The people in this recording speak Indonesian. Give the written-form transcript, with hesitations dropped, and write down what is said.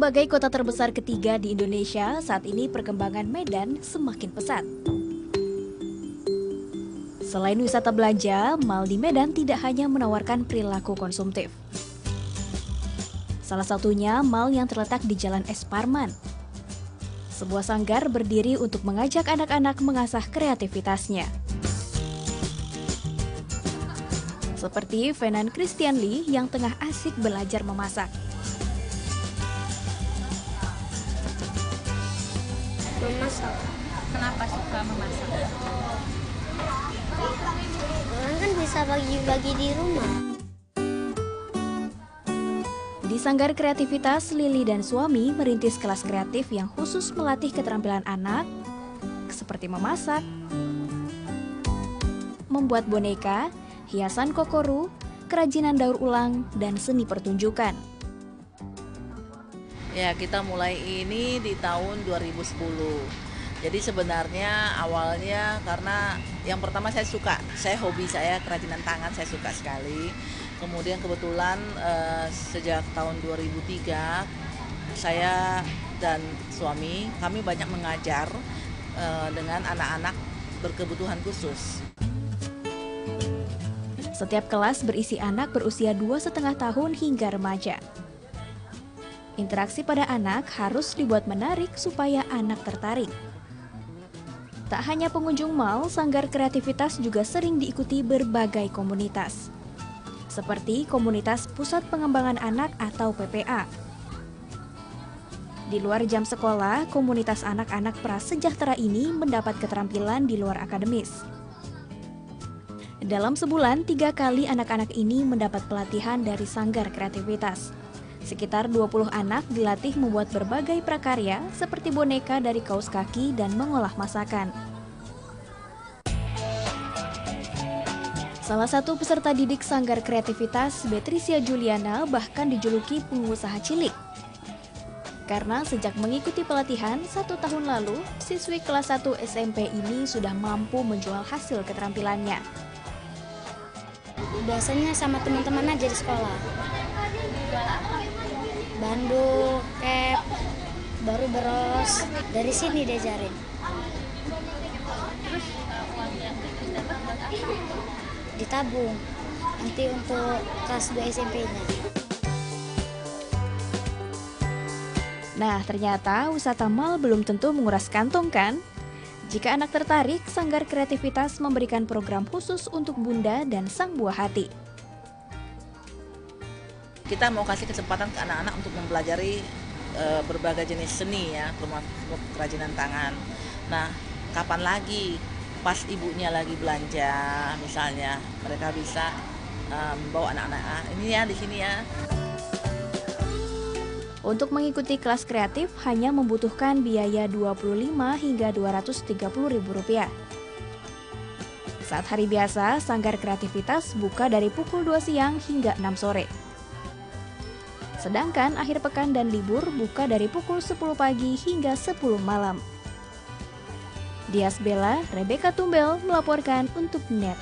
Sebagai kota terbesar ketiga di Indonesia, saat ini perkembangan Medan semakin pesat. Selain wisata belanja, mal di Medan tidak hanya menawarkan perilaku konsumtif. Salah satunya mal yang terletak di Jalan Es Parman. Sebuah sanggar berdiri untuk mengajak anak-anak mengasah kreativitasnya. Seperti Venan Christian Lee yang tengah asik belajar memasak. Memasak. Kenapa suka memasak? Orang kan bisa bagi-bagi di rumah. Di Sanggar Kreativitas, Lili dan suami merintis kelas kreatif yang khusus melatih keterampilan anak, seperti memasak, membuat boneka, hiasan kokoru, kerajinan daur ulang, dan seni pertunjukan. Ya, kita mulai ini di tahun 2010. Jadi sebenarnya awalnya karena yang pertama saya hobi saya kerajinan tangan, saya suka sekali. Kemudian kebetulan sejak tahun 2003 saya dan suami kami banyak mengajar dengan anak-anak berkebutuhan khusus. Setiap kelas berisi anak berusia 2,5 tahun hingga remaja. Interaksi pada anak harus dibuat menarik supaya anak tertarik. Tak hanya pengunjung mal, Sanggar Kreativitas juga sering diikuti berbagai komunitas. Seperti komunitas Pusat Pengembangan Anak atau PPA. Di luar jam sekolah, komunitas anak-anak prasejahtera ini mendapat keterampilan di luar akademis. Dalam sebulan, 3 kali anak-anak ini mendapat pelatihan dari Sanggar Kreativitas. Sekitar 20 anak dilatih membuat berbagai prakarya seperti boneka dari kaos kaki dan mengolah masakan. Salah satu peserta didik Sanggar Kreativitas, Betricia Juliana, bahkan dijuluki pengusaha cilik. Karena sejak mengikuti pelatihan 1 tahun lalu, siswi kelas 1 SMP ini sudah mampu menjual hasil keterampilannya. Biasanya sama teman-teman aja di sekolah. Bandung, kep, baru beros, dari sini diajarin. Ditabung, nanti untuk kelas 2 SMP-nya. Nah, ternyata wisata mal belum tentu menguras kantong kan? Jika anak tertarik, Sanggar Kreativitas memberikan program khusus untuk bunda dan sang buah hati. Kita mau kasih kesempatan ke anak-anak untuk mempelajari berbagai jenis seni ya, termasuk kerajinan tangan. Nah, kapan lagi pas ibunya lagi belanja misalnya, mereka bisa membawa anak-anak ini ya di sini ya. Untuk mengikuti kelas kreatif hanya membutuhkan biaya Rp25 hingga Rp230.000. Saat hari biasa, Sanggar Kreativitas buka dari pukul 2 siang hingga 6 sore. Sedangkan akhir pekan dan libur buka dari pukul 10 pagi hingga 10 malam. Dias Bella, Rebecca Tumbel melaporkan untuk NET.